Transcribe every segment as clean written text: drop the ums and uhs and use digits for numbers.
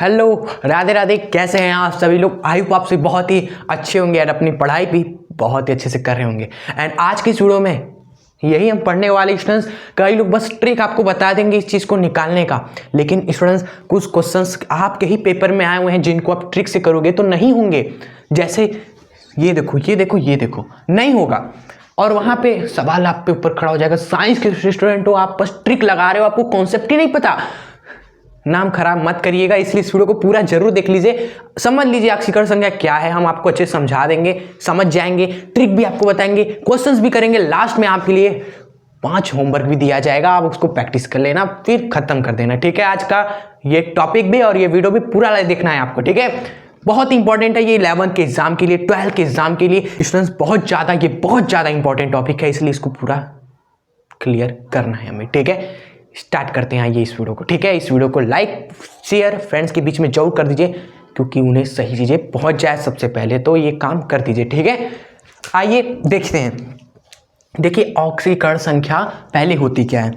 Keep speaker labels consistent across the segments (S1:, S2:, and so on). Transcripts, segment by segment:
S1: Hello, Radhe Radhe. कैसे हैं आप सभी लोग? आई होप आप सभी बहुत ही अच्छे होंगे और अपनी पढ़ाई भी बहुत ही अच्छे से कर रहे होंगे। एंड आज की वीडियो में यही हम पढ़ने वाले स्टूडेंट्स, कई लोग बस ट्रिक आपको बता देंगे इस चीज़ को निकालने का, लेकिन स्टूडेंट्स कुछ क्वेश्चंस आपके ही पेपर में आए हुए हैं जिनको आप ट्रिक से करोगे तो नहीं होंगे। जैसे ये देखो, ये देखो, ये देखो, नहीं होगा। और वहाँ पे सवाल आप पे ऊपर खड़ा हो जाएगा, साइंस के स्टूडेंट हो, आप बस ट्रिक लगा रहे हो, आपको कॉन्सेप्ट ही नहीं पता। नाम खराब मत करिएगा, इसलिए इस वीडियो को पूरा जरूर देख लीजिए, समझ लीजिए ऑक्सीकरण संख्या क्या है। हम आपको अच्छे समझा देंगे, समझ जाएंगे, ट्रिक भी आपको बताएंगे, क्वेश्चंस भी करेंगे। लास्ट में आपके लिए 5 होमवर्क भी दिया जाएगा, आप उसको प्रैक्टिस कर लेना, फिर खत्म कर देना। ठीक है, आज का ये टॉपिक भी और ये वीडियो भी पूरा देखना है आपको। ठीक है, बहुत इंपॉर्टेंट है ये 11th के एग्जाम के लिए, 12th के एग्जाम के लिए स्टूडेंट्स। ये बहुत ज़्यादा इंपॉर्टेंट टॉपिक है, इसलिए इसको पूरा क्लियर करना है हमें। ठीक है, स्टार्ट करते हैं आइए इस वीडियो को। ठीक है, इस वीडियो को लाइक शेयर फ्रेंड्स के बीच में जरूर कर दीजिए, क्योंकि उन्हें सही चीज़ें पहुंच जाए सबसे पहले, तो ये काम कर दीजिए। ठीक है, आइए देखते हैं। देखिए, ऑक्सीकरण संख्या पहले होती क्या है।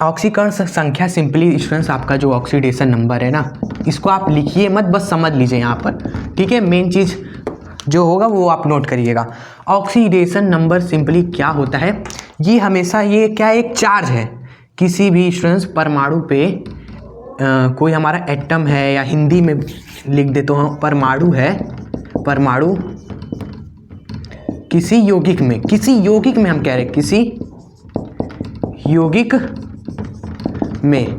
S1: ऑक्सीकरण संख्या सिंपली स्टूडेंट्स आपका जो ऑक्सीडेशन नंबर है ना, इसको आप लिखिए मत, बस समझ लीजिए यहाँ पर। ठीक है, मेन चीज़ जो होगा वो आप नोट करिएगा। ऑक्सीडेशन नंबर सिंपली क्या होता है, ये हमेशा ये क्या एक चार्ज है किसी भी स्टूडेंट्स परमाणु पे। कोई हमारा एटम है, या हिंदी में लिख देता हूँ परमाणु है, परमाणु किसी यौगिक में हम कह रहे हैं किसी यौगिक में।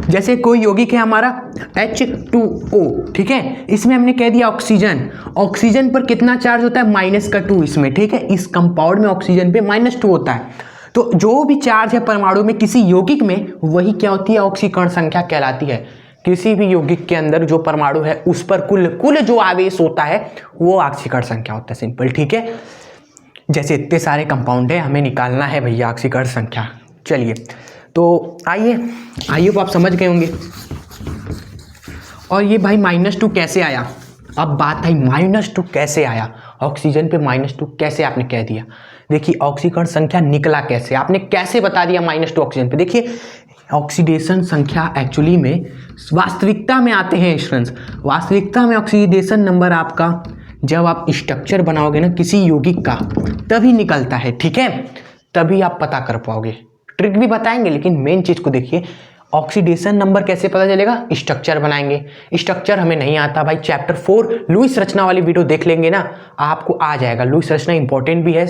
S1: जैसे कोई यौगिक है हमारा H2O, ठीक है, इसमें हमने कह दिया ऑक्सीजन पर कितना चार्ज होता है, -2 इसमें। ठीक है, इस कंपाउंड में ऑक्सीजन पे -2 होता है। तो जो भी चार्ज है परमाणु में किसी यौगिक में, वही क्या होती है, ऑक्सीकरण संख्या कहलाती है। किसी भी यौगिक के अंदर जो परमाणु है उस पर कुल जो आवेश होता है वो ऑक्सीकरण संख्या होता है, सिंपल। ठीक है, जैसे इतने सारे कंपाउंड है, हमें निकालना है भैया ऑक्सीकरण संख्या। चलिए तो आइए वो आप समझ गए होंगे। और ये भाई -2 कैसे आया, अब बात आई -2 कैसे आया, ऑक्सीजन पे -2 कैसे आपने कह दिया। देखिए, ऑक्सीकरण संख्या निकला कैसे, आपने कैसे बता दिया -2 ऑक्सीजन पे। देखिए, ऑक्सीडेशन संख्या एक्चुअली में वास्तविकता में आते हैं स्टूडेंट्स। वास्तविकता में ऑक्सीडेशन नंबर आपका जब आप स्ट्रक्चर बनाओगे ना किसी यौगिक का, तभी निकलता है। ठीक है, तभी आप पता कर पाओगे। ट्रिक भी बताएंगे, लेकिन मेन चीज को देखिए, ऑक्सीडेशन नंबर कैसे पता चलेगा, स्ट्रक्चर बनाएंगे। स्ट्रक्चर हमें नहीं आता भाई, चैप्टर 4 लुईस रचना वाली वीडियो देख लेंगे ना, आपको आ जाएगा। लुईस रचना इंपॉर्टेंट भी है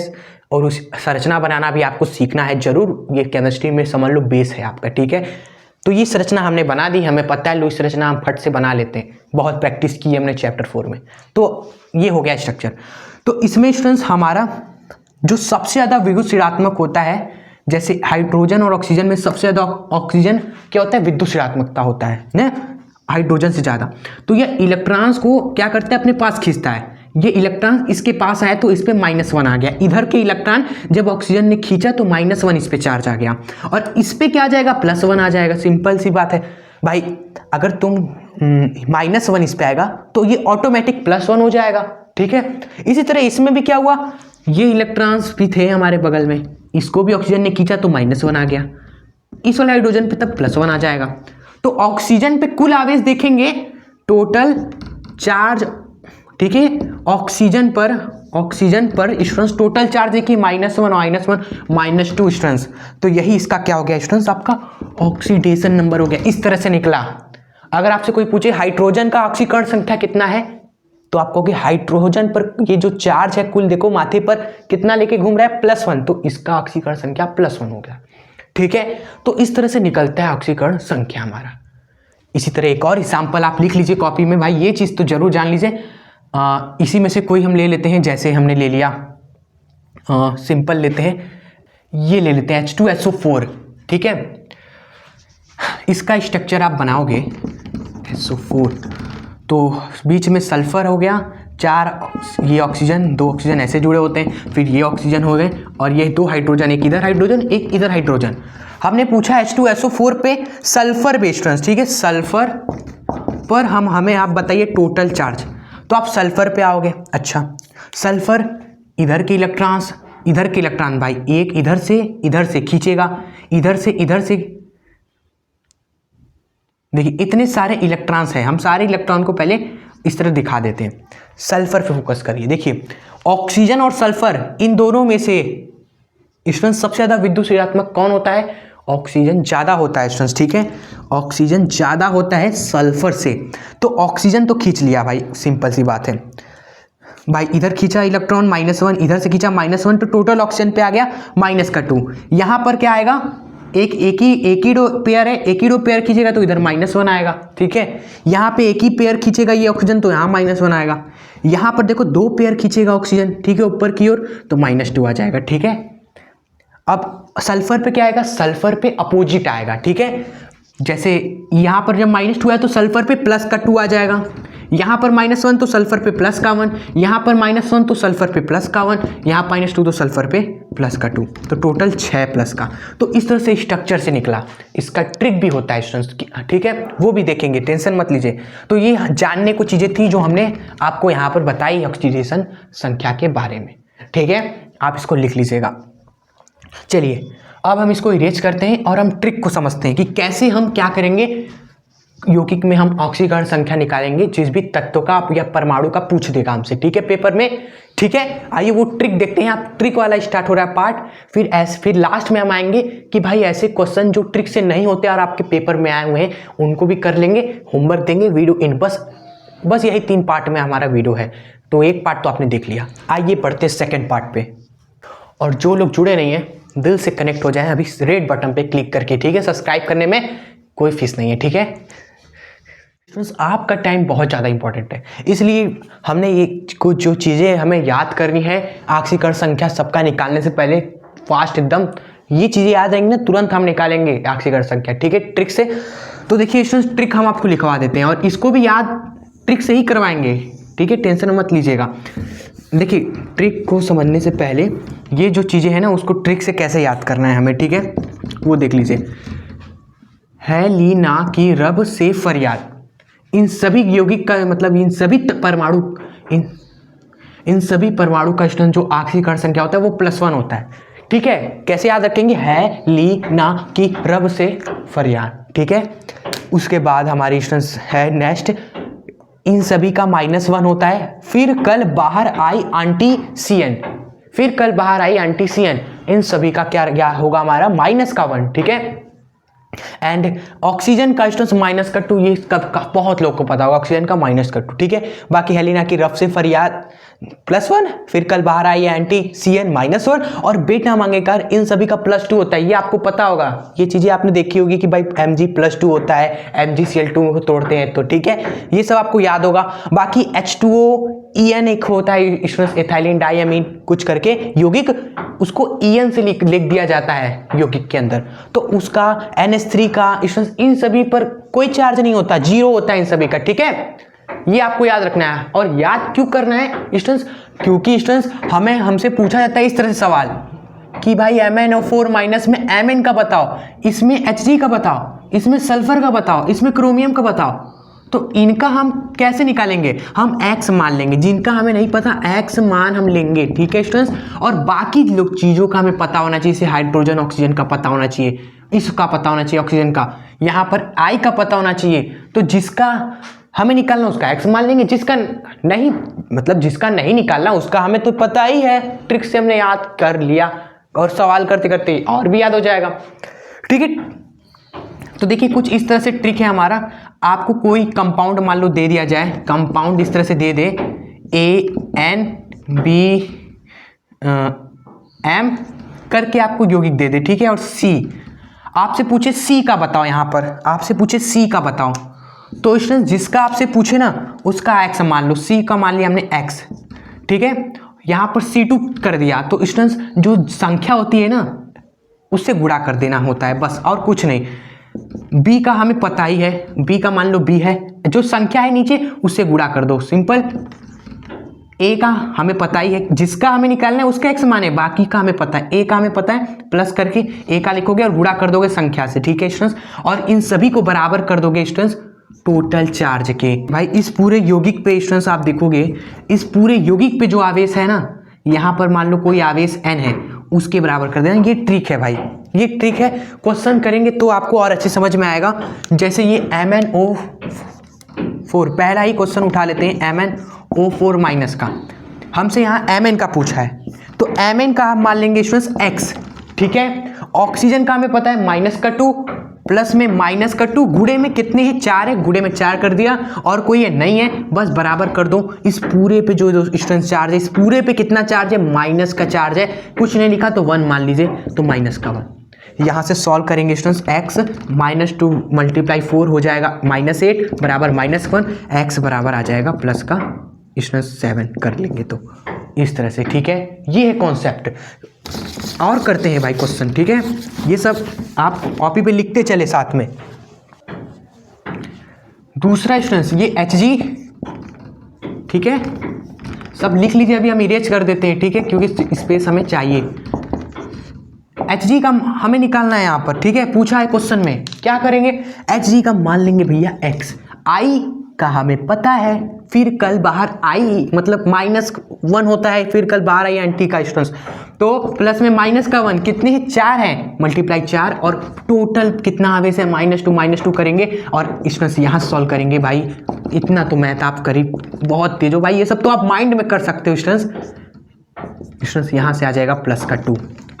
S1: और उस संरचना बनाना भी आपको सीखना है जरूर। ये केमिस्ट्री में समझ लो बेस है आपका। ठीक है, तो ये संरचना हमने बना दी, हमें पता है लुईस रचना हम फट से बना लेते हैं, बहुत प्रैक्टिस की है हमने चैप्टर 4 में। तो ये हो गया स्ट्रक्चर। तो इसमें स्टूडेंट्स हमारा जो सबसे ज़्यादा विद्युत ऋणात्मक होता है, जैसे हाइड्रोजन और ऑक्सीजन में सबसे ज़्यादा ऑक्सीजन क्या होता है, विद्युत ऋणात्मकता होता है ना, हाइड्रोजन से ज़्यादा। तो ये इलेक्ट्रॉन्स को क्या करता है, अपने पास खींचता है। ये इलेक्ट्रॉन इसके पास आया तो इस पे -1 आ गया। इधर के इलेक्ट्रॉन जब ऑक्सीजन ने खींचा तो -1 इस पे चार्ज आ गया, और इस पे क्या आ जाएगा, +1 आ जाएगा। सिंपल सी बात है भाई, अगर तुम -1 इस पे आएगा तो ये ऑटोमेटिक +1 हो जाएगा। ठीक है, इसी तरह इसमें भी क्या हुआ, ये इलेक्ट्रॉन्स भी थे हमारे बगल में, इसको भी ऑक्सीजन ने खींचा तो -1 आ गया। इस वाले हाइड्रोजन पे तब +1 आ जाएगा। तो ऑक्सीजन पे कुल आवेश देखेंगे, टोटल चार्ज। ठीक है, ऑक्सीजन पर स्टूडेंट्स टोटल चार्ज देखिए -1 -2 स्टूडेंट्स। तो यही इसका क्या हो गया स्टूडेंट्स, आपका ऑक्सीडेशन नंबर हो गया। इस तरह से निकला। अगर आपसे कोई पूछे हाइड्रोजन का ऑक्सीकरण संख्या कितना है, तो आपको कि हाइड्रोजन पर ये जो चार्ज है कुल देखो माथे पर कितना लेके घूम रहा है, +1, तो इसका ऑक्सीकरण संख्या +1 हो गया। ठीक है, तो इस तरह से निकलता है ऑक्सीकरण संख्या हमारा। इसी तरह एक और एग्जाम्पल आप लिख लीजिए कॉपी में, भाई ये चीज़ तो जरूर जान लीजिए। इसी में से कोई हम ले लेते हैं, जैसे हमने ले लिया, सिंपल लेते हैं, ये ले लेते हैं H2SO4। ठीक है, इसका स्ट्रक्चर आप बनाओगे SO4, तो बीच में सल्फर हो गया, 4 ये ऑक्सीजन, 2 ऑक्सीजन ऐसे जुड़े होते हैं, फिर ये ऑक्सीजन हो गए, और ये 2 हाइड्रोजन, एक इधर हाइड्रोजन एक इधर हाइड्रोजन। हमने पूछा H2SO4 पे सल्फर बेस्ड। ठीक है, सल्फर पर हमें आप बताइए टोटल चार्ज, तो आप सल्फर पे आओगे। अच्छा, सल्फर इधर के इलेक्ट्रॉन भाई, एक इधर से खींचेगा, इधर से देखिए इतने सारे इलेक्ट्रॉन्स हैं, हम सारे इलेक्ट्रॉन को पहले इस तरह दिखा देते हैं। सल्फर पे फोकस करिए। देखिए ऑक्सीजन और सल्फर इन दोनों में से स्टूडेंट्स सबसे ज़्यादा विद्युत ऋणात्मक कौन होता है? ऑक्सीजन ज़्यादा होता है स्टूडेंट्स, ठीक है। ऑक्सीजन ज़्यादा होता है सल्फर से। तो ऑक्सीजन तो खींच लिया भाई, सिंपल सी बात है भाई। इधर खींचा इलेक्ट्रॉन -1, इधर से खींचा -1, तो टोटल ऑक्सीजन पे आ गया -2। यहाँ पर क्या आएगा? एक ही दो पेयर है, एक ही दो पेयर खींचेगा तो इधर -1 आएगा, ठीक है। यहाँ पे एक ही पेयर खींचेगा ये ऑक्सीजन तो यहाँ -1 आएगा। यहाँ पर देखो 2 पेयर खींचेगा ऑक्सीजन, ठीक है, ऊपर की ओर, तो -2 आ जाएगा, ठीक है। अब सल्फर पे क्या आएगा? सल्फर पे अपोजिट आएगा, ठीक है। जैसे यहाँ पर जब -2 है तो सल्फर पे +2 आ जाएगा। यहाँ पर -1 तो सल्फर पे +1, यहाँ पर -1 तो सल्फर पे +1, यहाँ -2 तो सल्फर पे +2, तो टोटल 6 प्लस का। तो इस तरह से स्ट्रक्चर से निकला। इसका ट्रिक भी होता है स्टूडेंट्स, ठीक है, वो भी देखेंगे, टेंशन मत लीजिए। तो ये जानने को चीज़ें थी जो हमने आपको यहाँ पर बताई ऑक्सीडेशन संख्या के बारे में, ठीक है। आप इसको लिख लीजिएगा। चलिए अब हम इसको इरेज करते हैं और हम ट्रिक को समझते हैं कि कैसे हम क्या करेंगे। यौगिक में हम ऑक्सीकरण संख्या निकालेंगे, जिस भी तत्व का या परमाणु का पूछ देगा हमसे, ठीक है, पेपर में, ठीक है। आइए वो ट्रिक देखते हैं। आप ट्रिक वाला स्टार्ट हो रहा है पार्ट, फिर लास्ट में हम आएंगे कि भाई ऐसे क्वेश्चन जो ट्रिक से नहीं होते और आपके पेपर में आए हुए हैं उनको भी कर लेंगे, होमवर्क देंगे, वीडियो इन बस यही 3 पार्ट में हमारा वीडियो है। तो एक पार्ट तो आपने देख लिया। आइए बढ़ते सेकेंड पार्ट पे। और जो लोग जुड़े नहीं हैं दिल से कनेक्ट हो जाएं अभी रेड बटन पे क्लिक करके, ठीक है। सब्सक्राइब करने में कोई फीस नहीं है, ठीक है। आपका टाइम बहुत ज़्यादा इंपॉर्टेंट है, इसलिए हमने ये कुछ जो चीज़ें हमें याद करनी है ऑक्सीकरण संख्या सबका निकालने से पहले, फास्ट एकदम ये चीज़ें याद आएंगी ना तुरंत हम निकालेंगे ऑक्सीकरण संख्या, ठीक है, ट्रिक से। तो देखिए स्टूडेंट्स ट्रिक हम आपको लिखवा देते हैं और इसको भी याद ट्रिक से ही करवाएंगे, ठीक है, टेंशन मत लीजिएगा। देखिए ट्रिक को समझने से पहले ये जो चीज़ें हैं ना उसको ट्रिक से कैसे याद करना है हमें, ठीक है, वो देख लीजिए। है ली ना की रब से फरियाद, इन सभी यौगिक का मतलब इन सभी परमाणु इन सभी परमाणु का स्टूडेंट जो ऑक्सीकरण संख्या होता है वो +1 होता है, ठीक है। कैसे याद रखेंगे? है ली ना की रब से फरियाद, ठीक है। उसके बाद हमारी स्टूडेंट्स है नेक्स्ट, इन सभी का -1 होता है। फिर कल बाहर आई आंटी सीएन, फिर कल बाहर आई आंटी सीएन, इन सभी का क्या होगा हमारा -1, ठीक है। एंड ऑक्सीजन का स्टूडेंट्स -2, ये बहुत लोग को पता होगा ऑक्सीजन का -2, ठीक है। बाकी हेलिना की रब से फरियाद +1, फिर कल बाहर आई एंटी सीएन -1 और बेटा मंगेकर इन सभी का +2 होता है। ये आपको पता होगा, ये चीज़ें आपने देखी होगी कि भाई Mg+2 होता है, MgCl2 को तोड़ते हैं तो, ठीक है, ये सब आपको याद होगा। बाकी H2O EN एक होता है स्टूडेंट्स, एथाइलिन डाइअमीन कुछ करके यौगिक, उसको EN से लिख दिया जाता है यौगिक के अंदर, तो उसका NH3 का स्टूडेंट्स इन सभी पर कोई चार्ज नहीं होता, 0 होता है इन सभी का, ठीक है। ये आपको याद रखना है। और याद क्यों करना है स्टूडेंट्स? क्योंकि स्टूडेंट्स हमसे पूछा जाता है इस तरह से सवाल कि भाई MnO4 माइनस में Mn का बताओ, इसमें Hg का बताओ, इसमें सल्फर का बताओ, इसमें क्रोमियम का बताओ। तो इनका हम कैसे निकालेंगे? हम x मान लेंगे, जिनका हमें नहीं पता x मान हम लेंगे, ठीक है स्टूडेंट्स। और बाकी लोग चीज़ों का हमें पता होना चाहिए, जैसे हाइड्रोजन ऑक्सीजन का पता होना चाहिए, इसका पता होना चाहिए ऑक्सीजन का, यहाँ पर I का पता होना चाहिए। तो जिसका हमें निकालना उसका x मान लेंगे, जिसका नहीं निकालना उसका हमें तो पता ही है, ट्रिक से हमने याद कर लिया और सवाल करते करते और भी याद हो जाएगा, ठीक है। तो देखिए कुछ इस तरह से ट्रिक है हमारा। आपको कोई कंपाउंड मान लो दे दिया जाए, कंपाउंड इस तरह से दे दे ANBM करके आपको यौगिक दे दे, ठीक है। और C आपसे पूछे C का बताओ, यहाँ पर आपसे पूछे C का बताओ, तो स्टूडेंट जिसका आपसे पूछे ना उसका x मान लो, C का मान लिया हमने x, ठीक है। यहाँ पर C2 कर दिया, तो स्टूडेंट्स जो संख्या होती है ना उससे गुणा कर देना होता है, बस और कुछ नहीं। B का हमें पता ही है, B का मान लो B है, जो संख्या है नीचे उससे गुणा कर दो, सिंपल। A का हमें पता ही है, जिसका हमें निकालना है उसका x मान है, बाकी का हमें पता है, A का हमें पता है, प्लस करके A का लिखोगे और गुणा कर दोगे संख्या से, ठीक है स्टूडेंट्स। और इन सभी को बराबर कर दोगे स्टूडेंट्स टोटल चार्ज के। भाई इस पूरे यौगिक पे स्टूडेंट्स आप देखोगे, इस पूरे यौगिक पे जो आवेश है ना, यहाँ पर मान लो कोई आवेश n है, उसके बराबर कर देना। ये ट्रिक है भाई, ये ट्रिक है, क्वेश्चन करेंगे तो आपको और अच्छे समझ में आएगा। जैसे ये MnO4 पहला ही क्वेश्चन उठा लेते हैं, MnO4 माइनस का हमसे यहाँ Mn का पूछा है, तो Mn का हम मान लेंगे स्टूडेंट्स x, ठीक है। ऑक्सीजन का हमें पता है -2 प्लस में -2 गुणे में कितने हैं 4 है, गुणे में 4 कर दिया और कोई ये नहीं है, बस बराबर कर दो। इस पूरे पे जो स्टूडेंट्स चार्ज है, इस पूरे पे कितना चार्ज है, माइनस का चार्ज है, कुछ नहीं लिखा तो 1 मान लीजिए, तो -1 यहाँ से सॉल्व करेंगे स्टूडेंट्स, x -2 × 4 हो जाएगा -8 बराबर -1, x बराबर आ जाएगा प्लस का स्टूडेंट्स 7 कर लेंगे तो इस तरह से, ठीक है। ये है कॉन्सेप्ट। और करते हैं भाई क्वेश्चन, ठीक है। ये सब आप कॉपी पे लिखते चले साथ में। दूसरा स्टूडेंट्स ये Hg, ठीक है, सब लिख लीजिए, अभी हम इरेज कर देते हैं, ठीक है, क्योंकि स्पेस हमें चाहिए। Hg का हमें निकालना है यहाँ पर, ठीक है, पूछा है क्वेश्चन में। क्या करेंगे, Hg का मान लेंगे भैया x, I का हमें पता है, फिर कल बाहर आई मतलब -1 होता है, फिर कल बाहर आई एंटी का स्टूडेंट्स, तो प्लस में -1 कितने हैं 4 है, मल्टीप्लाई 4 और टोटल कितना आवे से -2 करेंगे और स्टूडेंट्स यहाँ सॉल्व करेंगे। भाई इतना तो मैथ आप करीब बहुत तेज हो भाई, ये सब तो आप माइंड में कर सकते हो स्टूडेंट्स। यहाँ से आ जाएगा +2,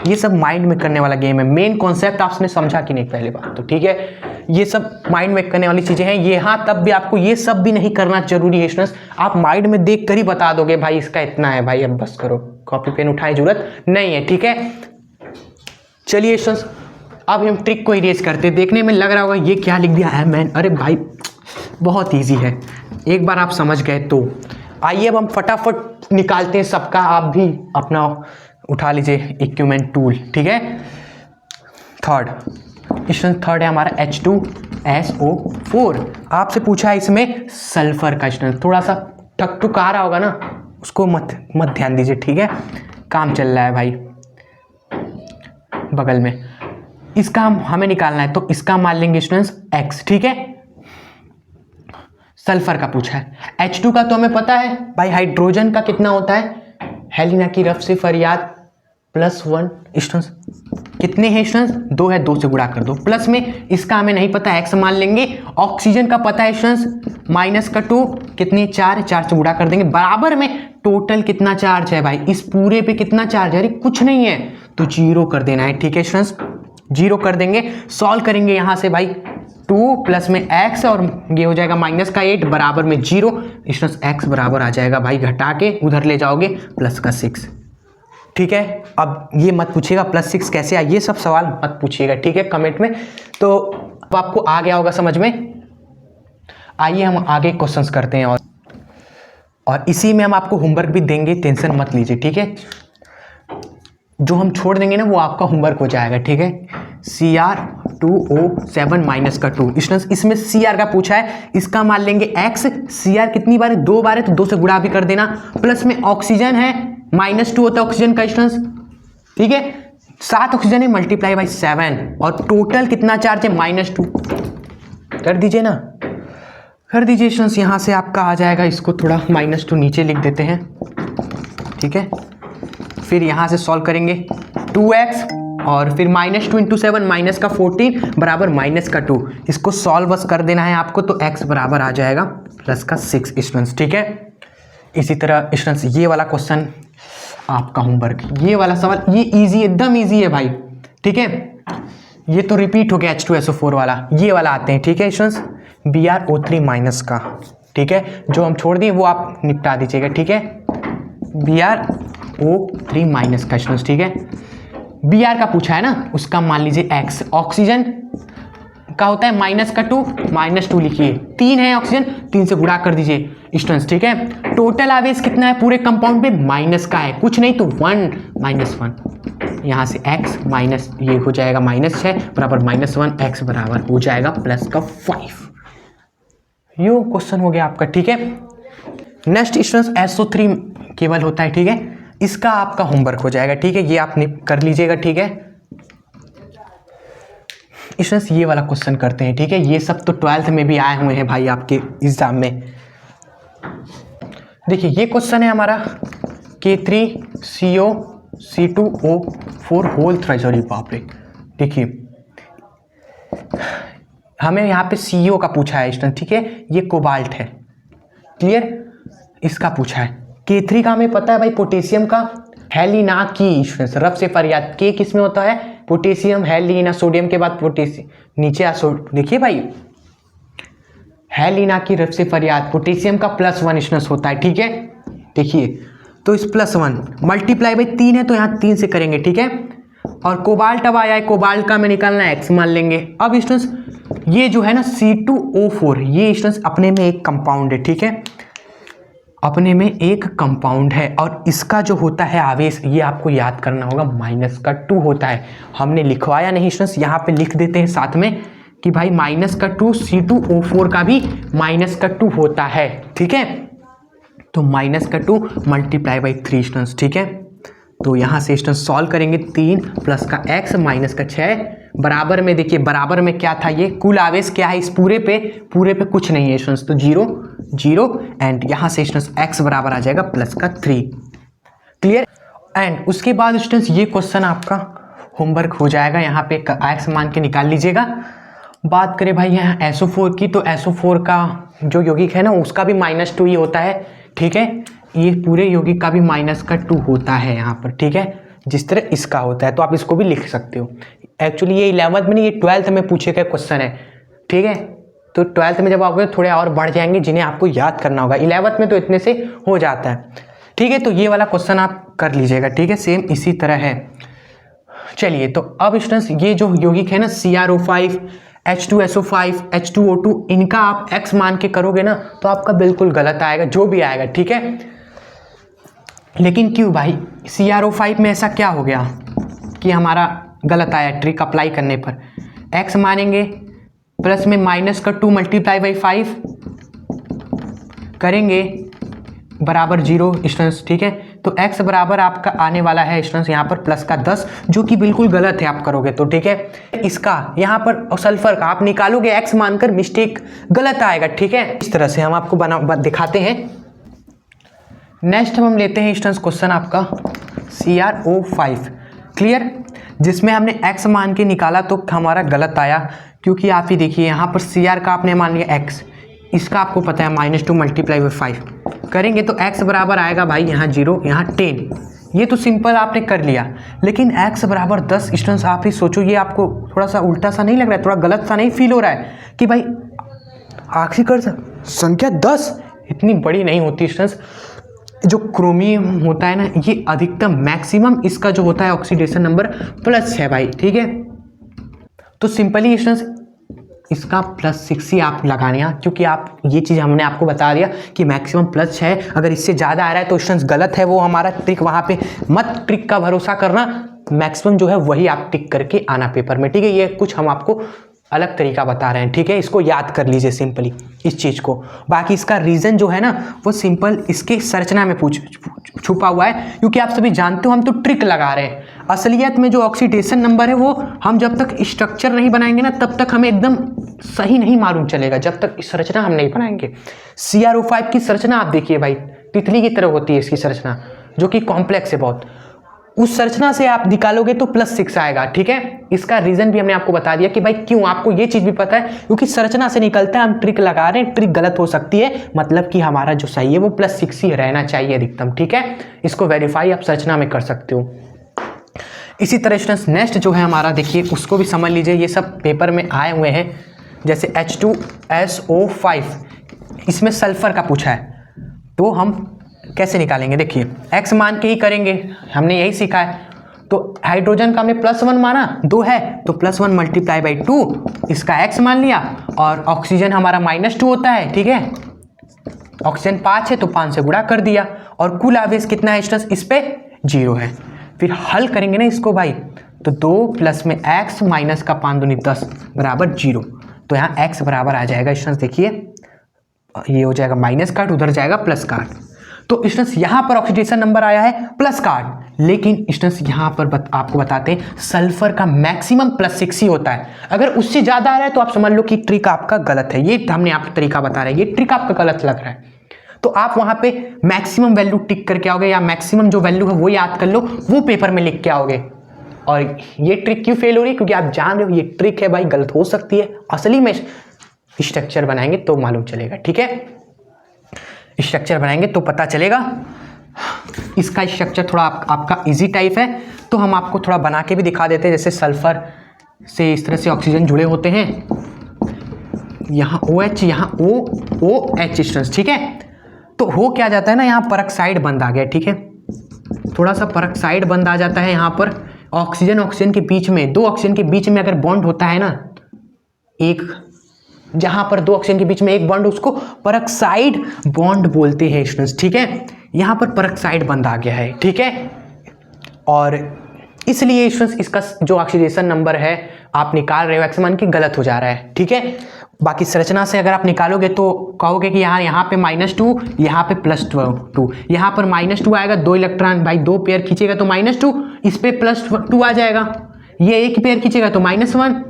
S1: ये सब माइंड में करने वाला गेम है। मेन कॉन्सेप्ट आपने समझा कि नहीं पहले बात तो, ठीक है, ये सब माइंड में करने वाली चीजें हैं ये। हाँ, तब भी आपको ये सब भी नहीं करना जरूरी है स्टूडेंट्स, आप माइंड में देख कर ही बता दोगे भाई इसका इतना है, भाई अब बस करो, कॉपी पेन उठाए जरूरत नहीं है, ठीक है। चलिए स्टूडेंट्स अब हम ट्रिक को इरेज करते हैं। देखने में लग रहा होगा ये क्या लिख दिया है मैन, अरे भाई बहुत ईजी है, एक बार आप समझ गए तो। आइए अब हम फटाफट निकालते हैं सबका, आप भी अपना उठा लीजिए इक्विपमेंट टूल, ठीक है। थर्ड है हमारा H2SO4। आपसे पूछा है इसमें सल्फर का स्टूडेंट, थोड़ा सा ठक ठुक आ रहा होगा ना, उसको मत ध्यान दीजिए, ठीक है, काम चल रहा है भाई बगल में। इसका हमें निकालना है, तो इसका मान लेंगे स्टूडेंट्स x, ठीक है। सल्फर का पूछा है, H2 का तो हमें पता है भाई, हाइड्रोजन का कितना होता है, हेलिना की रफ से फरियाद +1 स्टूडेंट्स, कितने हैं स्टूडेंट्स 2 है, 2 से गुणा कर दो, प्लस में इसका हमें नहीं पता x मान लेंगे। ऑक्सीजन का पता है स्टूडेंट्स -2 कितने 4 से गुणा कर देंगे, बराबर में टोटल कितना चार्ज है भाई, इस पूरे पे कितना चार्ज है, अरे कुछ नहीं है तो 0 कर देना है, ठीक है स्टूडेंट्स, 0 कर देंगे। सॉल्व करेंगे यहाँ से भाई, 2 प्लस में x और ये हो जाएगा -8 बराबर में 0 स्टूडेंट्स, x बराबर आ जाएगा भाई, घटा के उधर ले जाओगे +6, ठीक है। अब ये मत पूछिएगा +6 कैसे आया, ये सब सवाल मत पूछिएगा, ठीक है, कमेंट में। तो अब आपको आ गया होगा समझ में। आइए हम आगे क्वेश्चंस करते हैं और इसी में हम आपको होमवर्क भी देंगे, टेंशन मत लीजिए, ठीक है। जो हम छोड़ देंगे ना वो आपका होमवर्क हो जाएगा, ठीक है। Cr2O7 -2 स्टूडेंट्स, इसमें Cr का पूछा है, इसका मान लेंगे x, Cr कितनी बार है 2 बार है, तो 2 से गुणा भी कर देना, प्लस में ऑक्सीजन है -2 होता है ऑक्सीजन का स्टूडेंट्स, ठीक है, 7 ऑक्सीजन है मल्टीप्लाई बाई 7 और टोटल कितना चार्ज है -2 कर दीजिए ना, कर दीजिए स्टूडेंट्स। यहाँ से आपका आ जाएगा, इसको थोड़ा -2 नीचे लिख देते हैं, ठीक है। फिर यहाँ से सॉल्व करेंगे 2x और फिर -2 × 7 -14 बराबर -2, इसको सॉल्व बस कर देना है आपको, तो x बराबर आ जाएगा +6 स्टूडेंट्स, ठीक है। इसी तरह स्टूडेंट्स ये वाला क्वेश्चन आपका होमवर्क, ये वाला सवाल ये इजी, एकदम इजी है भाई, ठीक है। ये तो रिपीट हो गया H2SO4 वाला, ये वाला आते हैं, ठीक है स्टूडेंट्स, BrO3- का, ठीक है, जो हम छोड़ दिए वो आप निपटा दीजिएगा, ठीक है। BrO3- का स्टूडेंट्स, ठीक है। Br का पूछा है ना, उसका मान लीजिए x, ऑक्सीजन का होता है -2 लिखिए, 3 है ऑक्सीजन, 3 से गुणा कर दीजिए स्टूडेंट्स, ठीक है। टोटल आवेश कितना है पूरे कंपाउंड पे, माइनस का है, कुछ नहीं तो 1 -1, यहाँ से x माइनस ये हो जाएगा -6 बराबर -1, x बराबर हो जाएगा +5। यो क्वेश्चन हो गया आपका, ठीक है। नेक्स्ट स्टूडेंट्स SO3 केवल होता है, ठीक है, इसका आपका होमवर्क हो जाएगा, ठीक है, ये आप कर लीजिएगा, ठीक है। स्टूडेंट्स ये वाला क्वेश्चन करते हैं, ठीक है, ये सब तो 12th में भी आए हुए हैं भाई आपके एग्जाम में। देखिए ये क्वेश्चन है हमारा K3CO C2O4 whole thrice, sorry बाप रे, देखिए हमें यहाँ पे CO का पूछा है स्टूडेंट, ठीक है, ये कोबाल्ट है, क्लियर, इसका पूछा है। K3 का हमें पता है भाई पोटेशियम का हेलिना की स्टूडेंट, रफ से फरियाद, के किस में होता है, पोटेशियम, हेलिना, सोडियम के बाद पोटेशियम, नीचे देखिए भाई हेलिना की रफ से फरियाद, पोटेशियम का +1 स्टूडेंट होता है, ठीक है। देखिए तो इस +1 मल्टीप्लाई बाई 3 है तो यहाँ 3 से करेंगे, ठीक है। और कोबाल्ट अब आया है, कोबाल्ट का हमें निकालना है X मान लेंगे। अब स्टूडेंट्स ये जो है ना C2O4, ये स्टूडेंट्स अपने में एक कंपाउंड है, ठीक है, अपने में एक कंपाउंड है, और इसका जो होता है आवेश, ये आपको याद करना होगा, -2 होता है। हमने लिखवाया नहीं स्टूडेंट्स, यहाँ पे लिख देते हैं साथ में कि भाई -2 C2O4 का भी -2 होता है, ठीक है। तो -2 मल्टीप्लाई बाई 3 स्टूडेंट्स, ठीक है। तो यहाँ से स्टूडेंट्स सॉल्व करेंगे, 3 + का x - 6 बराबर में, देखिए बराबर में क्या था, ये कुल आवेश क्या है इस पूरे पे कुछ नहीं है स्टूडेंट्स, तो 0 0 एंड यहाँ से स्टूडेंट्स x बराबर आ जाएगा +3, क्लियर। एंड उसके बाद स्टूडेंट्स ये क्वेश्चन आपका होमवर्क हो जाएगा, यहाँ पे x मान के निकाल लीजिएगा। बात करें भाई यहाँ SO4 की, तो SO4 का जो यौगिक है ना उसका भी -2 ही होता है, ठीक है। ये पूरे यौगिक का भी -2 होता है यहाँ पर, ठीक है, जिस तरह इसका होता है, तो आप इसको भी लिख सकते हो। एक्चुअली ये 11th में नहीं, ये 12th में पूछे गए क्वेश्चन है, ठीक है। तो 12th में जब आओगे थोड़े और बढ़ जाएंगे जिन्हें आपको याद करना होगा, 11th में तो इतने से हो जाता है, ठीक है। तो ये वाला क्वेश्चन आप कर लीजिएगा, ठीक है, सेम इसी तरह है। चलिए तो अब स्टूडेंट्स ये जो यौगिक है ना CrO5, H2SO5, H2O2, इनका आप x मान के करोगे ना तो आपका बिल्कुल गलत आएगा, जो भी आएगा, ठीक है। लेकिन क्यों भाई, CrO5 में ऐसा क्या हो गया कि हमारा गलत आया, ट्रिक अप्लाई करने पर x मानेंगे, प्लस में -2 मल्टीप्लाई बाई 5 करेंगे बराबर 0 स्टूडेंट्स, ठीक है। तो x बराबर आपका आने वाला है स्टूडेंट्स यहाँ पर +10, जो कि बिल्कुल गलत है आप करोगे तो, ठीक है। इसका यहाँ पर सल्फर का आप निकालोगे x मानकर, मिस्टेक गलत आएगा, ठीक है। इस तरह से हम आपको दिखाते हैं। नेक्स्ट हम लेते हैं स्टूडेंट्स क्वेश्चन आपका CrO5, क्लियर, जिसमें हमने x मान के निकाला तो हमारा गलत आया, क्योंकि आप ही देखिए यहाँ पर Cr का आपने मान लिया x, इसका आपको पता है -2 मल्टीप्लाई बाई 5 करेंगे तो x बराबर आएगा भाई यहाँ 0, यहाँ 10, ये तो सिंपल आपने कर लिया। लेकिन x बराबर 10 स्टूडेंट्स, आप ही सोचो, ये आपको थोड़ा सा उल्टा सा नहीं लग रहा है, थोड़ा गलत सा नहीं फील हो रहा है कि भाई आखिरकार संख्या 10 इतनी बड़ी नहीं होती स्टूडेंट्स। जो क्रोमियम होता है ना, ये अधिकतम मैक्सिमम इसका जो होता है ऑक्सीडेशन नंबर +6 है भाई, ठीक है। तो सिंपली स्टूडेंट्स इसका +6 ही आप लगाने हैं, क्योंकि आप ये चीज़ हमने आपको बता दिया कि मैक्सिमम +6 है, अगर इससे ज़्यादा आ रहा है तो स्टूडेंट्स गलत है, वो हमारा ट्रिक, वहाँ पे मत ट्रिक का भरोसा करना, मैक्सिमम जो है वही आप टिक करके आना पेपर में, ठीक है। ये कुछ हम आपको अलग तरीका बता रहे हैं, ठीक है, इसको याद कर लीजिए सिंपली इस चीज़ को। बाकी इसका रीज़न जो है ना वो सिंपल इसके संरचना में छुपा हुआ है, क्योंकि आप सभी जानते हो हम तो ट्रिक लगा रहे हैं, असलियत में जो ऑक्सीडेशन नंबर है वो हम जब तक स्ट्रक्चर नहीं बनाएंगे ना तब तक हमें एकदम सही नहीं मालूम चलेगा, जब तक इस संरचना हम नहीं बनाएंगे। CrO5 की संरचना आप देखिए भाई, तितली की तरह होती है इसकी संरचना, जो कि कॉम्प्लेक्स है बहुत, उस संरचना से आप निकालोगे तो +6 आएगा, ठीक है। इसका रीजन भी हमने आपको बता दिया कि भाई क्यों, आपको ये चीज भी पता है, क्योंकि संरचना से निकलता है, हम ट्रिक लगा रहे हैं, ट्रिक गलत हो सकती है, मतलब कि हमारा जो सही है वो +6 ही रहना चाहिए अधिकतम, ठीक है। इसको वेरीफाई आप संरचना में कर सकते हो। इसी तरह स्टूडेंट्स नेक्स्ट जो है हमारा, देखिए उसको भी समझ लीजिए, ये सब पेपर में आए हुए हैं, जैसे H2SO5, इसमें सल्फर का पूछा है, तो हम कैसे निकालेंगे, देखिए x मान के ही करेंगे, हमने यही सीखा है। तो हाइड्रोजन का हमने +1 माना, 2 है तो +1 मल्टीप्लाई बाई 2, इसका x मान लिया, और ऑक्सीजन हमारा -2 होता है, ठीक है, ऑक्सीजन 5 है तो 5 से गुणा कर दिया, और कुल आवेश कितना है स्टूडेंट्स, इस पे 0 है। फिर हल करेंगे ना इसको भाई, तो 2 प्लस में x माइनस का 5 दूनी 10 बराबर 0, तो यहाँ x बराबर आ जाएगा स्टूडेंट्स, देखिए ये हो जाएगा माइनस का 8, उधर जाएगा प्लस का 8। तो स्टूडेंट्स यहाँ पर ऑक्सीडेशन नंबर आया है प्लस का 8, लेकिन स्टूडेंट्स यहाँ पर आपको बताते हैं सल्फर का मैक्सिमम +6 ही होता है, अगर उससे ज़्यादा आ रहा है तो आप समझ लो कि ट्रिक आपका गलत है, ये हमने आपको तरीका बता रहे हैं, ये ट्रिक आपका गलत लग रहा है। तो आप वहाँ पे मैक्सिमम वैल्यू टिक करके आओगे, या मैक्सिमम जो वैल्यू है वो याद कर लो, वो पेपर में लिख के आओगे, और ये ट्रिक क्यों फेल हो रही है, क्योंकि आप जान रहे हो ये ट्रिक है भाई, गलत हो सकती है। असली में स्ट्रक्चर बनाएंगे तो मालूम चलेगा, ठीक है, स्ट्रक्चर बनाएंगे तो पता चलेगा। इसका स्ट्रक्चर थोड़ा आपका इजी टाइप है, तो हम आपको थोड़ा बना के भी दिखा देते हैं। जैसे सल्फर से इस तरह से ऑक्सीजन जुड़े होते हैं, यहाँ OH, यहाँ OH स्टूडेंट्स, ठीक है। तो हो क्या जाता है ना, यहाँ परऑक्साइड बंद आ गया, ठीक है, थोड़ा सा परऑक्साइड बंद आ जाता है यहाँ पर। ऑक्सीजन के बीच में, दो ऑक्सीजन के बीच में अगर बॉन्ड होता है ना, एक जहाँ पर दो ऑक्सीजन के बीच में एक बॉन्ड, उसको परऑक्साइड बॉन्ड बोलते हैं स्टूडेंट्स, ठीक है। यहाँ पर परऑक्साइड बंद आ गया है, ठीक है, और इसलिए स्टूडेंट्स इसका जो ऑक्सीडेशन नंबर है आप निकाल रहे हो x मान की, गलत हो जा रहा है, ठीक है। बाकी संरचना से अगर आप निकालोगे तो कहोगे कि यहाँ पे -2, यहाँ पे +2, यहाँ पर -2 आएगा, 2 इलेक्ट्रॉन भाई, 2 पेयर खींचेगा तो -2, इस पे +2 आ जाएगा। ये एक पेयर खींचेगा तो -1,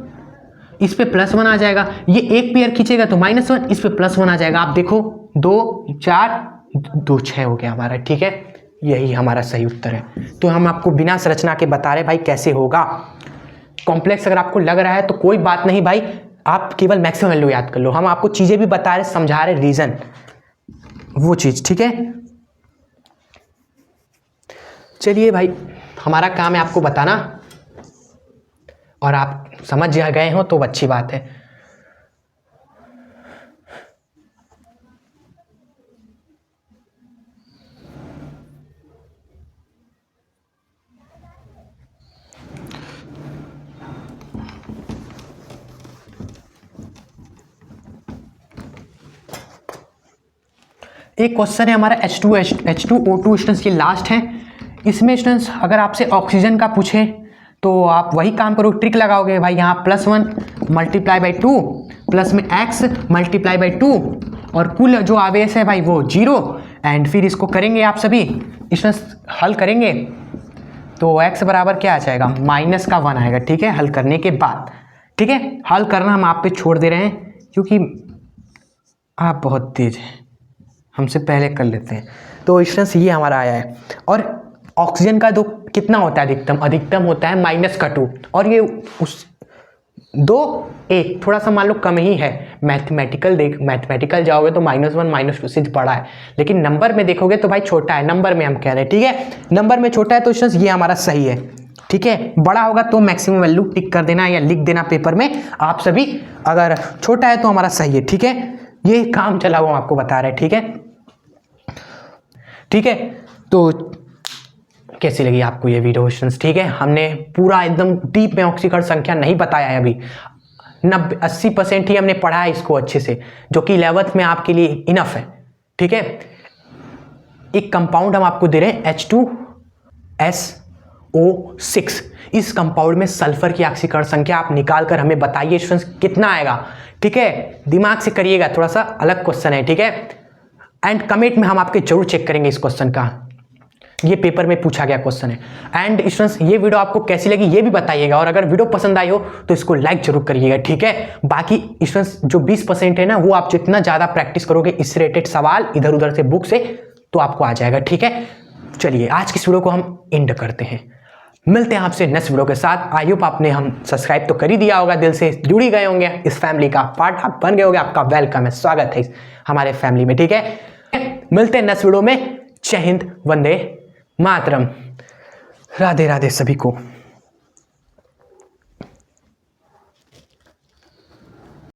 S1: इस पे +1 आ जाएगा। ये एक पेयर खींचेगा तो -1, इस पे +1 आ जाएगा। आप देखो 2 4 2 6 हो गया हमारा, ठीक है, यही हमारा सही उत्तर है। तो हम आपको बिना संरचना के बता रहे भाई कैसे होगा। कॉम्प्लेक्स अगर आपको लग रहा है तो कोई बात नहीं भाई, आप केवल मैक्सिमम वैल्यू याद कर लो। हम आपको चीजें भी बता रहे, समझा रहे, रीजन वो चीज, ठीक है। चलिए भाई, हमारा काम है आपको बताना, और आप समझ गए हो तो अच्छी बात है। एक क्वेश्चन है हमारा H2O2 स्टूडेंट्स, ये लास्ट है। इसमें स्टूडेंट्स अगर आपसे ऑक्सीजन का पूछे तो आप वही काम करो, ट्रिक लगाओगे भाई। यहाँ +1 × 2 प्लस में x × 2, और कुल जो आवेश है भाई वो 0। एंड फिर इसको करेंगे आप सभी स्टूडेंट्स, हल करेंगे तो x बराबर क्या आ जाएगा, -1 आएगा, ठीक है, हल करने के बाद, ठीक है। हल करना हम आप पे छोड़ दे रहे हैं क्योंकि आप बहुत तेज हैं, हमसे पहले कर लेते हैं। तो स्टूडेंट्स ये हमारा आया है। और ऑक्सीजन का दो कितना होता है, अधिकतम होता है -2, और ये उस 2 1 थोड़ा सा मान लो कम ही है। मैथमेटिकल जाओगे तो -1 -2 से बड़ा है, लेकिन नंबर में देखोगे तो भाई छोटा है। नंबर में हम कह रहे हैं, ठीक है, नंबर में छोटा है, तो स्टूडेंट्स ये हमारा सही है, ठीक है। बड़ा होगा तो मैक्सिमम वैल्यू टिक कर देना या लिख देना पेपर में आप सभी, अगर छोटा है तो हमारा सही है, ठीक है। ये काम चला हुआ आपको बता रहे हैं, ठीक है, ठीक है। तो कैसी लगी आपको ये वीडियो स्टूडेंट्स, ठीक है। हमने पूरा एकदम डीप में ऑक्सीकरण संख्या नहीं बताया है अभी, 80% ही हमने पढ़ा है इसको अच्छे से, जो कि 11th में आपके लिए इनफ है, ठीक है। एक कंपाउंड हम आपको दे रहे हैं H2SO6। इस कंपाउंड में सल्फर की ऑक्सीकरण संख्या आप निकाल कर हमें बताइए स्टूडेंट्स कितना आएगा, ठीक है। दिमाग से करिएगा, थोड़ा सा अलग क्वेश्चन है, ठीक है। एंड कमेंट में हम आपके जरूर चेक करेंगे इस क्वेश्चन का, ये पेपर में पूछा गया क्वेश्चन है। एंड स्टूडेंट्स ये वीडियो आपको कैसी लगी ये भी बताइएगा, और अगर वीडियो पसंद आई हो तो इसको लाइक जरूर करिएगा, ठीक है। बाकी स्टूडेंट्स जो 20% है ना, वो आप जितना ज़्यादा प्रैक्टिस करोगे इस रिलेटेड सवाल इधर उधर से बुक से, तो आपको आ जाएगा, ठीक है। चलिए आज की इस वीडियो को हम एंड करते हैं, मिलते हैं आपसे नेक्स्ट वीडियो के साथ। आई होप आपने हम सब्सक्राइब तो कर ही दिया होगा, दिल से जुड़ी गए होंगे, इस फैमिली का पार्ट आप बन गए होंगे। आपका वेलकम है, स्वागत है हमारे फैमिली में, ठीक है। मिलते हैं नेक्स्ट वीडियो में। जय हिंद, वंदे मातरम, राधे राधे सभी को।